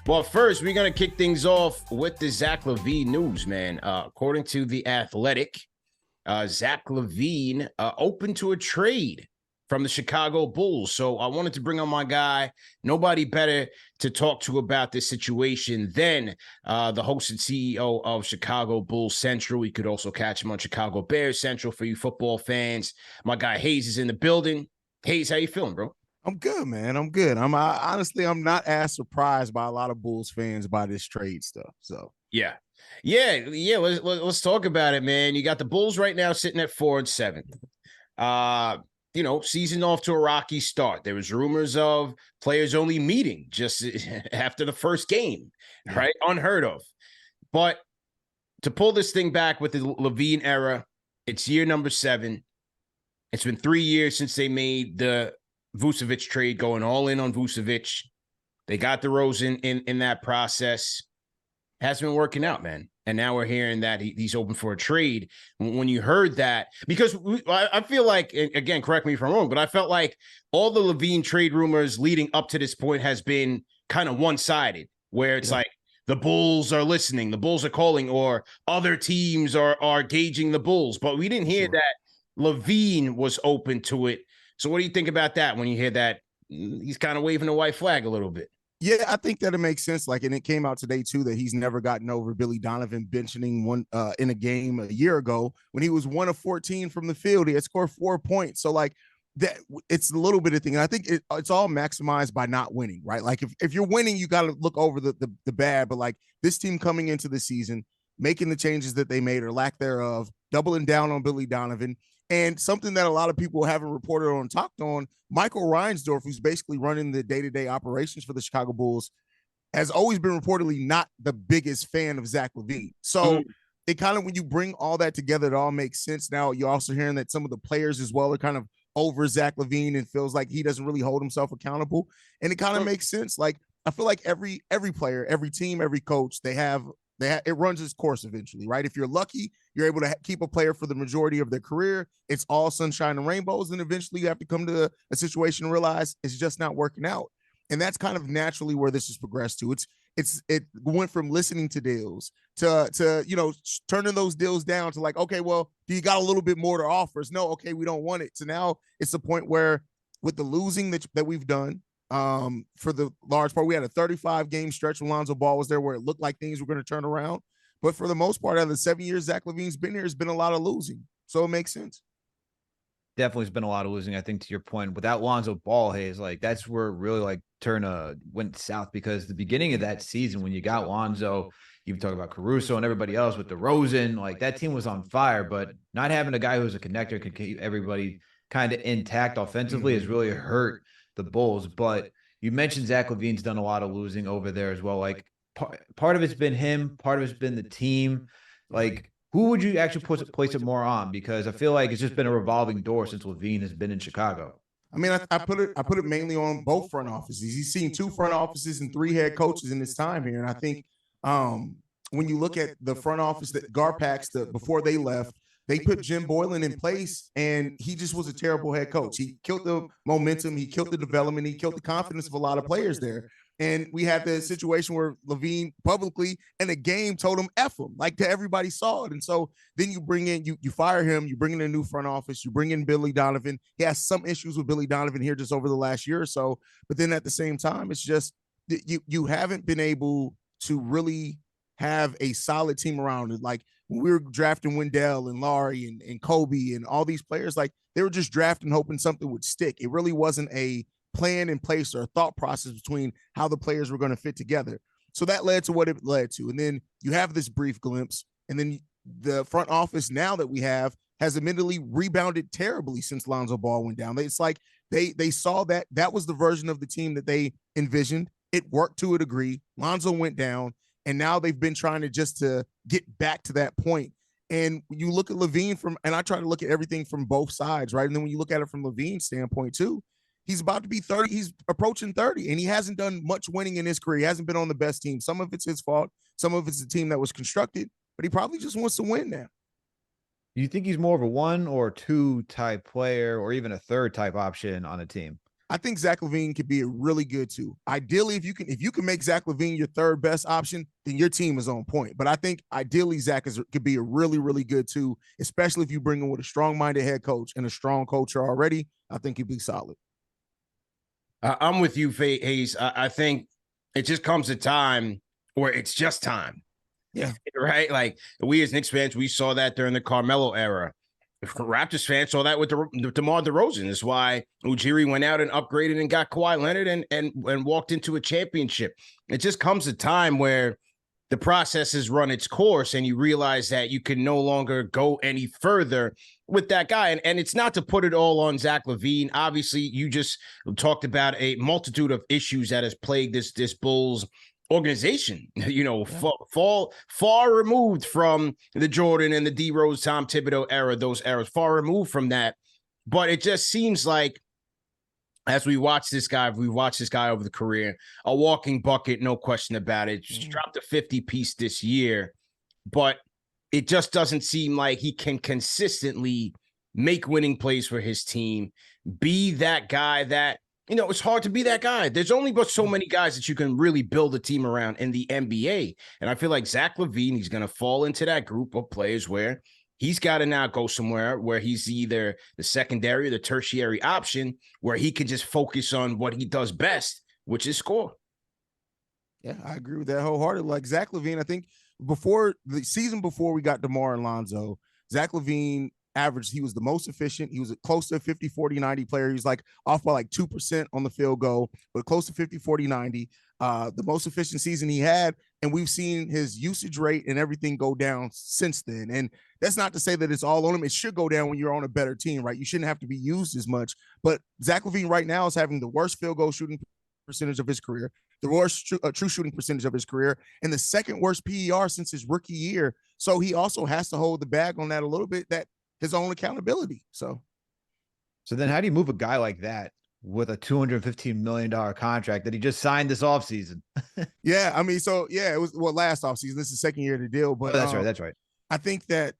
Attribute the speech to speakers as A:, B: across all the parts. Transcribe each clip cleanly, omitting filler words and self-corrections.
A: Well, first, we're going to kick things off with the Zach Lavine news, man. According to The Athletic, Zach Lavine open to a trade from the Chicago Bulls. So I wanted to bring on my guy. Nobody better to talk to about this situation than the host and CEO of Chicago Bulls Central. You could also catch him on Chicago Bears Central for you football fans. My guy Hayes is in the building. Hayes, how you feeling, bro?
B: I'm good, man. I'm good. Honestly, I'm not as surprised by a lot of Bulls fans by this trade stuff. So
A: yeah. Let's talk about it, man. You got the Bulls right now sitting at 4-7. Season off to a rocky start. There was rumors of players only meeting just after the first game, right? Unheard of. But to pull this thing back with the Lavine era, it's year number 7. It's been 3 years since they made the Vucevic trade, going all in on Vucevic. They got DeRozan in that process. Hasn't been working out, man. And now we're hearing that he's open for a trade. When you heard that, because I feel like, again, correct me if I'm wrong, but I felt like all the Lavine trade rumors leading up to this point has been kind of one-sided, where it's like the Bulls are listening, the Bulls are calling, or other teams are gauging the Bulls. But we didn't hear that Lavine was open to it. So what do you think about that when you hear that he's kind of waving the white flag a little bit?
B: Yeah, I think that it makes sense. And it came out today too that he's never gotten over Billy Donovan benching one in a game a year ago when he was 1 of 14 from the field. He had scored 4 points. So that, it's a little bit of thing. And I think it's all maximized by not winning, right? Like if you're winning, you got to look over the bad. But like this team coming into the season, making the changes that they made or lack thereof, doubling down on Billy Donovan. And something that a lot of people haven't reported on, talked on, Michael Reinsdorf, who's basically running the day-to-day operations for the Chicago Bulls, has always been reportedly not the biggest fan of Zach Lavine. So it kind of, when you bring all that together, it all makes sense. Now you're also hearing that some of the players as well are kind of over Zach Lavine and feels like he doesn't really hold himself accountable. And it kind of makes sense. Like, I feel like every player, every team, every coach, it runs its course eventually, right? If you're lucky, you're able to keep a player for the majority of their career. It's all sunshine and rainbows. And eventually you have to come to a situation and realize it's just not working out. And that's kind of naturally where this has progressed to. It went from listening to deals to turning those deals down to like, okay, well, do you got a little bit more to offer us? No, okay, we don't want it. So now it's the point where with the losing that we've done, for the large part, we had a 35-game stretch when Lonzo Ball was there where it looked like things were going to turn around. But for the most part, out of the 7 years Zach Lavine's been here, has been a lot of losing. So it makes sense.
C: Definitely has been a lot of losing. I think to your point, without Lonzo Ball, Hayes, like that's where it really went south, because the beginning of that season when you got Lonzo, you talk about Caruso and everybody else with DeRozan, like that team was on fire. But not having a guy who's a connector could keep everybody kind of intact offensively has really hurt the Bulls. But you mentioned Zach Lavine's done a lot of losing over there as well. Like part of it's been him, part of it's been the team. Like who would you actually place it more on? Because I feel like it's just been a revolving door since Lavine has been in Chicago.
B: I mean, I put it mainly on both front offices. He's seen 2 front offices and 3 head coaches in his time here. And I think when you look at the front office that Garpax, before they left, they put Jim Boylan in place, and he just was a terrible head coach. He killed the momentum. He killed the development. He killed the confidence of a lot of players there. And we had the situation where Lavine publicly in a game told him F him, like everybody saw it. And so then you bring in, you fire him, you bring in a new front office, you bring in Billy Donovan. He has some issues with Billy Donovan here just over the last year or so. But then at the same time, it's just you haven't been able to really have a solid team around it. Like when we were drafting Wendell and Laurie and Kobe and all these players, like they were just drafting, hoping something would stick. It really wasn't a plan in place or a thought process between how the players were going to fit together. So that led to what it led to. And then you have this brief glimpse, and then the front office now that we have has admittedly rebounded terribly since Lonzo Ball went down. It's like they saw that was the version of the team that they envisioned. It worked to a degree. Lonzo went down, and now they've been trying to get back to that point. And you look at Lavine and I try to look at everything from both sides, right? And then when you look at it from Lavine's standpoint too, he's about to be 30. He's approaching 30, and he hasn't done much winning in his career. He hasn't been on the best team. Some of it's his fault. Some of it's the team that was constructed, but he probably just wants to win now.
C: Do you think he's more of a 1 or 2 type player, or even a third type option on a team?
B: I think Zach Lavine could be a really good too. Ideally, if you can make Zach Lavine your third best option, then your team is on point. But I think ideally Zach could be a really, really good too, especially if you bring him with a strong-minded head coach and a strong culture already. I think he'd be solid.
A: I'm with you, Hayes. I think it just comes a time where it's just time.
B: Yeah.
A: Right? Like, we as Knicks fans, we saw that during the Carmelo era. Raptors fans saw that with DeMar DeRozan. That's why Ujiri went out and upgraded and got Kawhi Leonard and walked into a championship. It just comes a time where the process has run its course and you realize that you can no longer go any further with that guy. And it's not to put it all on Zach Lavine. Obviously, you just talked about a multitude of issues that has plagued this Bulls organization, far removed from the Jordan and the D Rose, Tom Thibodeau era, those eras, far removed from that. But it just seems like as we watch this guy over the career, a walking bucket, no question about it. Just dropped a 50-piece this year, but it just doesn't seem like he can consistently make winning plays for his team, be that guy that, it's hard to be that guy. There's only but so many guys that you can really build a team around in the NBA. And I feel like Zach Lavine, he's going to fall into that group of players where he's got to now go somewhere where he's either the secondary or the tertiary option, where he can just focus on what he does best, which is score.
B: Yeah, I agree with that wholeheartedly. Like Zach Lavine, I think before the season before we got DeMar and Lonzo, Zach Lavine averaged, he was the most efficient. He was close to a 50, 40, 90 player. He was like off by like 2% on the field goal, but close to 50, 40, 90. The most efficient season he had. And we've seen his usage rate and everything go down since then. And that's not to say that it's all on him. It should go down when you're on a better team, right? You shouldn't have to be used as much. But Zach Lavine right now is having the worst field goal shooting percentage of his career, the worst true shooting percentage of his career, and the second worst PER since his rookie year. So he also has to hold the bag on that a little bit, that his own accountability. So
C: then how do you move a guy like that with a $215 million contract that he just signed this offseason?
B: Yeah, I mean, so yeah, it was last offseason. This is the second year of the deal. But
C: That's right.
B: I think that,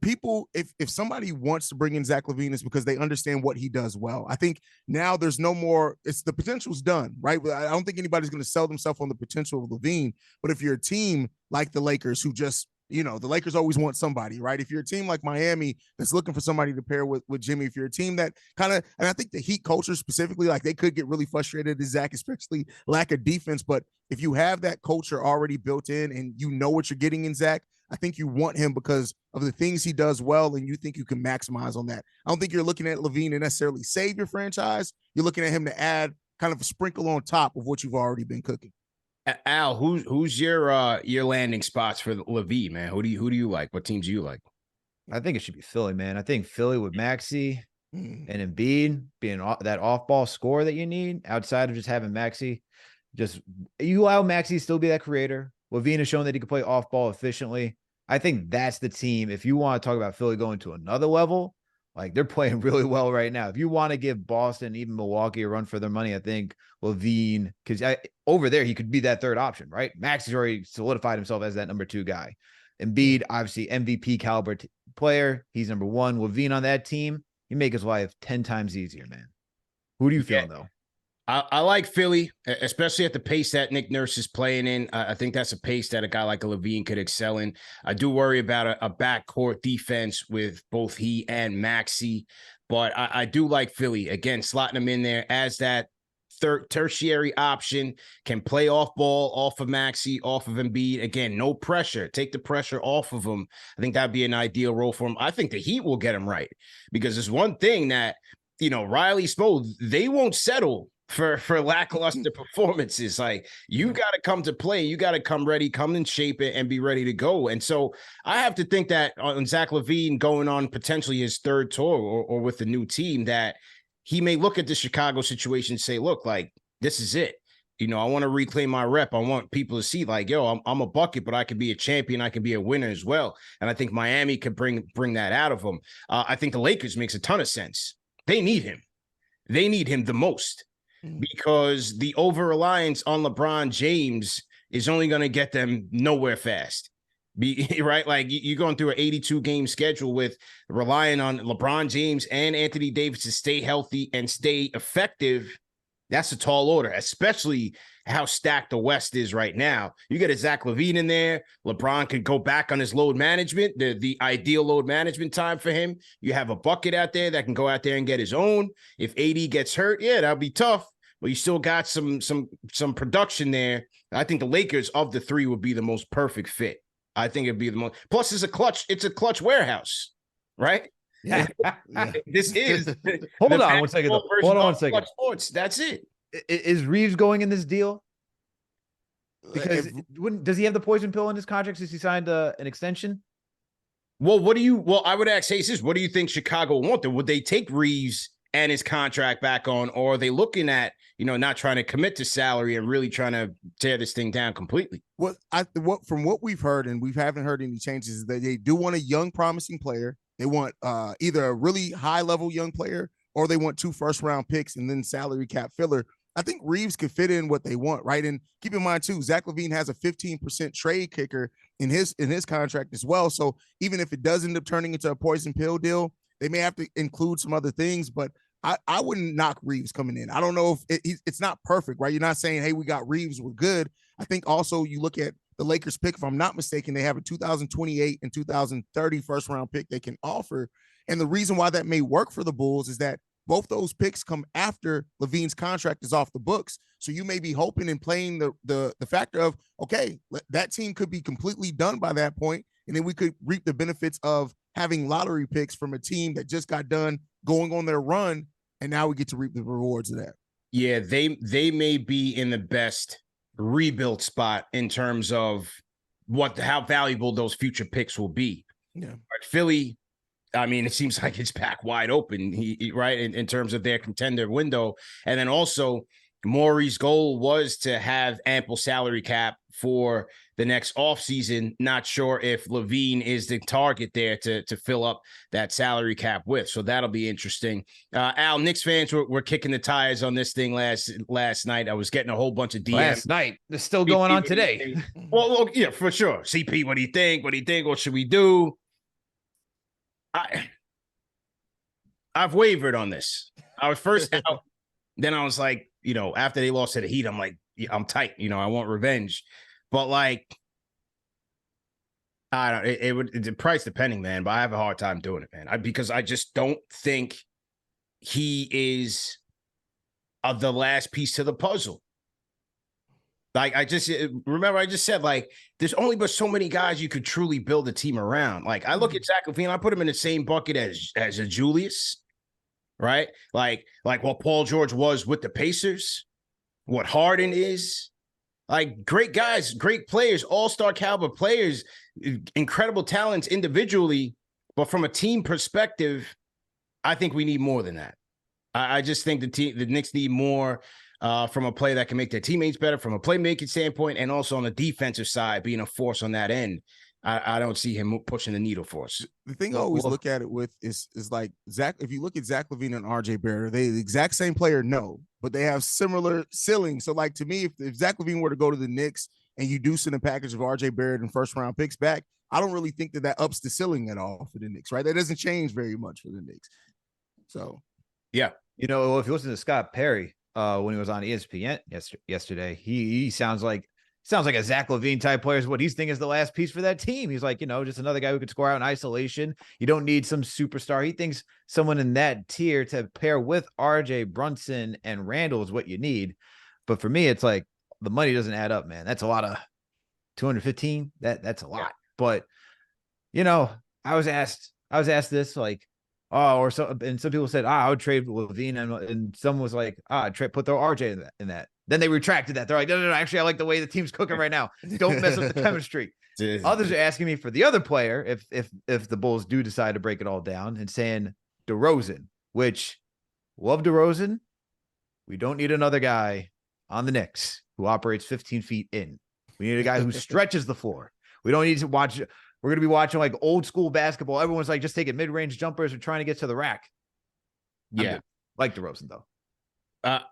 B: people, if somebody wants to bring in Zach Lavine, it's because they understand what he does well. I think now there's no more, it's the potential's done, right? I don't think anybody's going to sell themselves on the potential of Lavine. But if you're a team like the Lakers who just, the Lakers always want somebody, right? If you're a team like Miami that's looking for somebody to pair with Jimmy, if you're a team that kind of, and I think the Heat culture specifically, like they could get really frustrated at Zach, especially lack of defense. But if you have that culture already built in and you know what you're getting in Zach, I think you want him because of the things he does well, and you think you can maximize on that. I don't think you're looking at Lavine to necessarily save your franchise. You're looking at him to add kind of a sprinkle on top of what you've already been cooking.
A: Al, who's your landing spots for Lavine, man? Who do you like? What teams do you like?
C: I think it should be Philly, man. I think Philly with Maxey and Embiid being that off-ball scorer that you need outside of just having Maxey. Just you allow Maxey to still be that creator. Lavine has shown that he can play off-ball efficiently. I think that's the team. If you want to talk about Philly going to another level, like they're playing really well right now. If you want to give Boston, even Milwaukee, a run for their money, I think Lavine, because over there, he could be that third option, right? Max has already solidified himself as that number 2 guy. Embiid, obviously MVP caliber player. He's number 1. Lavine on that team, you make his life 10 times easier, man. Who do you feel, though?
A: I like Philly, especially at the pace that Nick Nurse is playing in. I think that's a pace that a guy like a Lavine could excel in. I do worry about a backcourt defense with both he and Maxey, but I do like Philly. Again, slotting him in there as that tertiary option, can play off ball, off of Maxey, off of Embiid. Again, no pressure. Take the pressure off of him. I think that'd be an ideal role for him. I think the Heat will get him right because there's one thing that, Riley Spo, they won't settle for lackluster performances. Like, you got to come to play. You got to come ready, come in shape and be ready to go. And so I have to think that on Zach Lavine going on potentially his third tour or with the new team, that he may look at the Chicago situation and say, look, like, this is it. I want to reclaim my rep. I want people to see like, yo, I'm a bucket, but I can be a champion. I can be a winner as well. And I think Miami could bring that out of him. I think the Lakers makes a ton of sense. They need him. They need him the most. Because the over-reliance on LeBron James is only going to get them nowhere fast. Be right, like you're going through an 82 game schedule with relying on LeBron James and Anthony Davis to stay healthy and stay effective. That's a tall order, especially how stacked the West is right now. You get a Zach Lavine in there. LeBron could go back on his load management, the ideal load management time for him. You have a bucket out there that can go out there and get his own. If AD gets hurt, yeah, that'll be tough. But you still got some production there. I think the Lakers of the three would be the most perfect fit. I think it'd be the most. Plus, it's a clutch warehouse, right?
B: Yeah.
A: This is.
C: Hold on 1 second. Hold on 1 second.
A: Sports, that's it.
C: Is Reeves going in this deal? Because does he have the poison pill in his contract since he signed an extension?
A: Well, I would ask Hayes, what do you think Chicago want? Would they take Reeves and his contract back on, or are they looking at, not trying to commit to salary and really trying to tear this thing down completely?
B: From what we've heard, and we haven't heard any changes, is that they do want a young, promising player. They want either a really high-level young player, or they want 2 first-round picks and then salary cap filler. I think Reeves could fit in what they want, right? And keep in mind too, Zach Lavine has a 15% trade kicker in his contract as well. So even if it does end up turning into a poison pill deal, they may have to include some other things, but I wouldn't knock Reeves coming in. I don't know if it's not perfect, right? You're not saying, hey, we got Reeves, we're good. I think also you look at the Lakers pick, if I'm not mistaken, they have a 2028 and 2030 first round pick they can offer. And the reason why that may work for the Bulls is that both those picks come after Lavine's contract is off the books. So you may be hoping and playing the factor of, okay, that team could be completely done by that point, and then we could reap the benefits of having lottery picks from a team that just got done going on their run, and now we get to reap the rewards of that.
A: Yeah, they may be in the best rebuild spot in terms of how valuable those future picks will be.
B: Yeah,
A: but Philly, I mean, it seems like it's back wide open, right, in terms of their contender window. And then also, Maury's goal was to have ample salary cap for the next offseason. Not sure if Lavine is the target there to fill up that salary cap with. So that'll be interesting. Al, Knicks fans were kicking the tires on this thing last night. I was getting a whole bunch of DMs.
C: Last night. They're still going on today.
A: Well, yeah, for sure. CP, what do you think? What do you think? What should we do? I've wavered on this. I was first out. Then I was like, after they lost to the Heat, I'm like, I'm tight. I want revenge. But like, I don't. It's price depending, man. But I have a hard time doing it, man. Because I just don't think he is the last piece to the puzzle. Like I just said, like, there's only but so many guys you could truly build a team around. Like I look at Zach Lavine, I put him in the same bucket as a Julius, right? Like what Paul George was with the Pacers, what Harden is. Like great guys, great players, all-star caliber players, incredible talents individually, but from a team perspective, I think we need more than that. I just think the Knicks need more from a player that can make their teammates better from a playmaking standpoint, and also on the defensive side, being a force on that end. I don't see him pushing the needle for us.
B: The thing I always look at it with is like Zach. If you look at Zach Lavine and RJ Barrett, they the exact same player, no, but they have similar ceilings. So like to me, if Zach Lavine were to go to the Knicks and you do send a package of RJ Barrett and first round picks back, I don't really think that ups the ceiling at all for the Knicks, right? That doesn't change very much for the Knicks. So
A: yeah,
C: if you listen to Scott Perry when he was on ESPN yesterday, he sounds like a Zach Lavine type player is what he's thinking is the last piece for that team. He's like, just another guy who could score out in isolation. You don't need some superstar. He thinks someone in that tier to pair with RJ, Brunson, and Randall is what you need. But for me, it's like the money doesn't add up, man. That's a lot of 215. That's a lot. Yeah. But I was asked this like, and some people said, I would trade Lavine, and someone was like, throw RJ in that. Then they retracted that. They're like, no, actually, I like the way the team's cooking right now. Don't mess up the chemistry. Others are asking me for the other player if the Bulls do decide to break it all down, and saying DeRozan, which love DeRozan. We don't need another guy on the Knicks who operates 15 feet in. We need a guy who stretches the floor. We don't need to watch. We're going to be watching like old school basketball. Everyone's like just taking mid-range jumpers or trying to get to the rack.
A: Yeah.
C: Like DeRozan, though.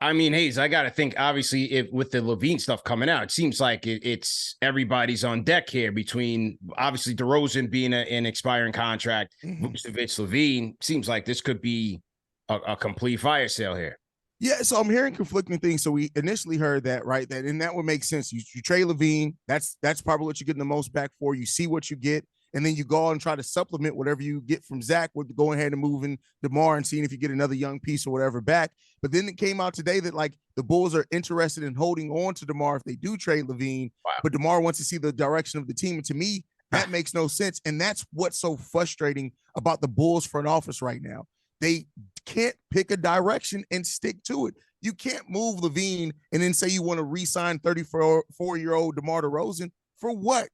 A: I mean, Hayes, I got to think, obviously, if with the Lavine stuff coming out, it seems like it's everybody's on deck here between obviously DeRozan being an expiring contract, Vucevic, Lavine. Seems like this could be a complete fire sale here.
B: Yeah, so I'm hearing conflicting things. So we initially heard that, right? And that would make sense. You trade Lavine, that's probably what you're getting the most back for. You see what you get, and then you go out and try to supplement whatever you get from Zach with going ahead and moving DeMar and seeing if you get another young piece or whatever back. But then it came out today that like the Bulls are interested in holding on to DeMar if they do trade Lavine, but DeMar wants to see the direction of the team. And to me, that makes no sense. And that's what's so frustrating about the Bulls front office right now. They can't pick a direction and stick to it. You can't move Lavine and then say you want to re-sign 34-year-old DeMar DeRozan for what?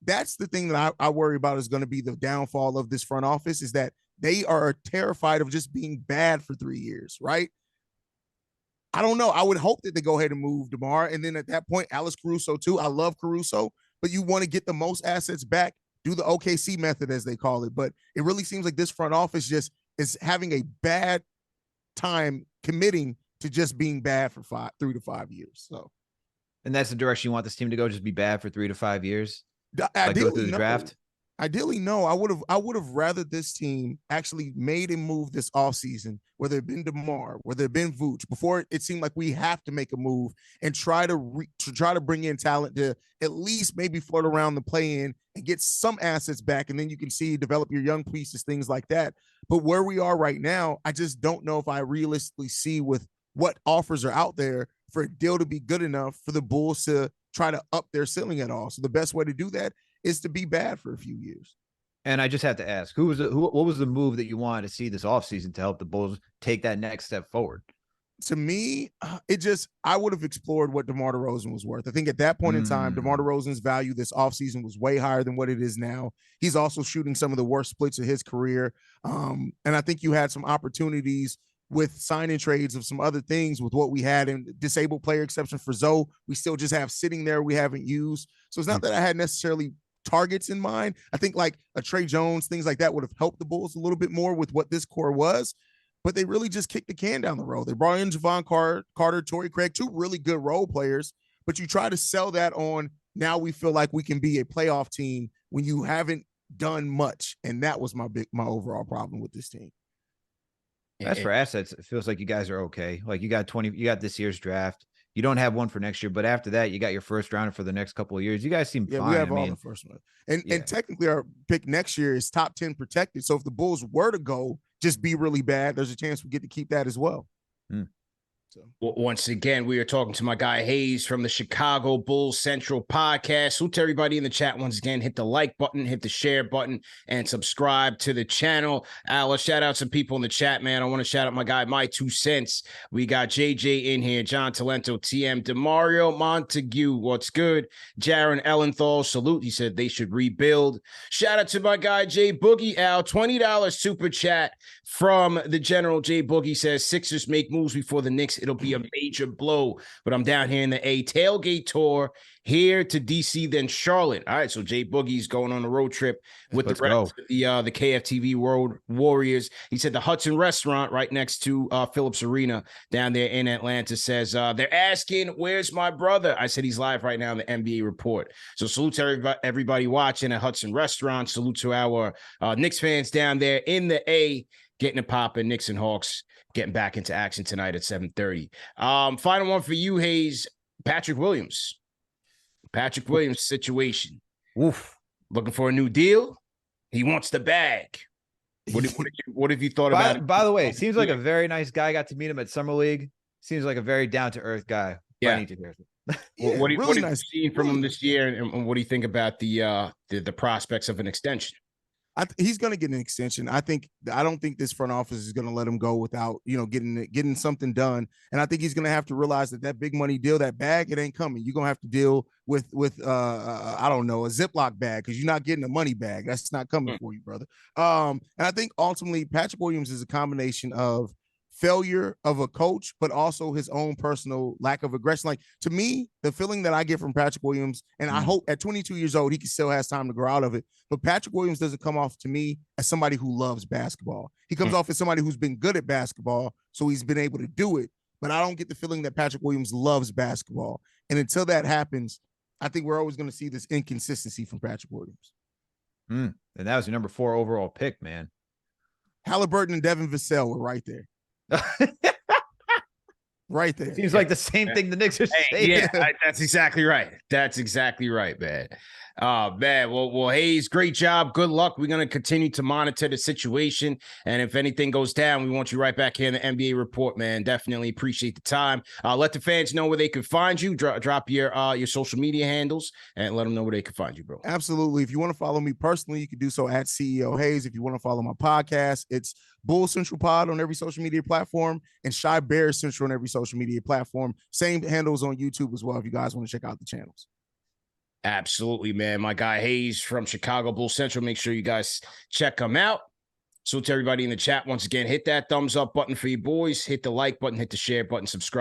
B: That's the thing that I worry about is going to be the downfall of this front office, is that they are terrified of just being bad for 3 years, right? I don't know. I would hope that they go ahead and move DeMar. And then at that point, Alex Caruso too. I love Caruso, but you want to get the most assets back, do the OKC method as they call it. But it really seems like this front office just is having a bad time committing to just being bad for 3 to 5 years. So,
C: and that's the direction you want this team to go, just be bad for 3 to 5 years?
B: Like
C: go through the draft?
B: Ideally, no. I would have rather this team actually made a move this offseason, whether it been DeMar, whether it been Vooch, before it seemed like we have to make a move and try to bring in talent to at least maybe float around the play-in and get some assets back, and then you can see develop your young pieces, things like that. But where we are right now, I just don't know if I realistically see with what offers are out there for a deal to be good enough for the Bulls to try to up their ceiling at all. So the best way to do that is to be bad for a few years.
C: And I just have to ask, what was the move that you wanted to see this offseason to help the Bulls take that next step forward?
B: To me, I would have explored what DeMar DeRozan was worth. I think at that point in time, DeMar DeRozan's value this offseason was way higher than what it is now. He's also shooting some of the worst splits of his career. And I think you had some opportunities with signing trades of some other things with what we had in disabled player exception for Zoe. We still just have sitting there we haven't used. So it's not that I had necessarily targets in mind. I think like a Trey Jones, things like that would have helped the Bulls a little bit more with what this core was, but they really just kicked the can down the road. They brought in Javon Carter, Torrey Craig, 2 really good role players, but you try to sell that on now we feel like we can be a playoff team when you haven't done much. And that was my overall problem with this team.
C: As for assets, it feels like you guys are okay. Like you got this year's draft. You don't have one for next year, but after that, you got your first rounder for the next couple of years. You guys seem fine.
B: We have all the first one. And technically our pick next year is top 10 protected. So if the Bulls were to go just be really bad, there's a chance we get to keep that as well. So
A: once again, we are talking to my guy Hayes from the Chicago Bulls Central podcast. Salute to everybody in the chat. Once again, hit the like button, hit the share button, and subscribe to the channel. Let's shout out some people in the chat, man. I want to shout out my guy, My 2 Cents. We got JJ in here, John Talento, TM, Demario Montague. What's good? Jaron Ellenthal, salute. He said they should rebuild. Shout out to my guy, Jay Boogie, Al. $20 super chat from the General. Jay Boogie says Sixers make moves before the Knicks. It'll be a major blow, but I'm down here in the A tailgate tour here to DC, then Charlotte. All right, so Jay Boogie's going on a road trip with the rest of the KFTV World Warriors. He said the Hudson restaurant right next to Phillips Arena down there in Atlanta says they're asking, where's my brother? I said he's live right now in the NBA report. So salute to everybody watching at Hudson restaurant. Salute to our Knicks fans down there in the A, getting it popping. Knicks and Hawks getting back into action tonight at 7:30. Final one for you, Hayes. Patrick Williams situation.
C: Oof.
A: Looking for a new deal. He wants the bag. What have you thought about it?
C: By the way, seems like a very nice guy. Got to meet him at Summer League. Seems like a very down-to-earth guy.
A: Yeah.
C: I need to hear it.
A: What have you seen from him this year, and what do you think about the prospects of an extension?
B: He's going to get an extension. I don't think this front office is going to let him go without, getting something done. And I think he's going to have to realize that big money deal, that bag, it ain't coming. You're going to have to deal with I don't know, a Ziploc bag, because you're not getting a money bag. That's not coming for you, brother. And I think ultimately Patrick Williams is a combination of failure of a coach, but also his own personal lack of aggression. Like, to me, the feeling that I get from Patrick Williams, and I hope at 22 years old, he still has time to grow out of it. But Patrick Williams doesn't come off to me as somebody who loves basketball. He comes off as somebody who's been good at basketball, so he's been able to do it. but I don't get the feeling that Patrick Williams loves basketball. And until that happens, I think we're always going to see this inconsistency from Patrick Williams.
C: And that was your number 4 overall pick, man.
B: Halliburton and Devin Vassell were right there. Right there.
C: Seems like the same thing the Knicks are saying.
A: Yeah, that's exactly right. That's exactly right, man. Man. Well, Hayes, great job. Good luck. We're going to continue to monitor the situation. And if anything goes down, we want you right back here in the NBA report, man. Definitely appreciate the time. Let the fans know where they can find you. Drop your social media handles and let them know where they can find you, bro.
B: Absolutely. If you want to follow me personally, you can do so at CEO Hayes. If you want to follow my podcast, it's Bull Central Pod on every social media platform and Shy Bear Central on every social media platform. Same handles on YouTube as well if you guys want to check out the channels.
A: Absolutely, man. My guy Hayes from Chicago Bull Central. Make sure you guys check him out. So to everybody in the chat, once again, hit that thumbs up button for you boys. Hit the like button, hit the share button, subscribe.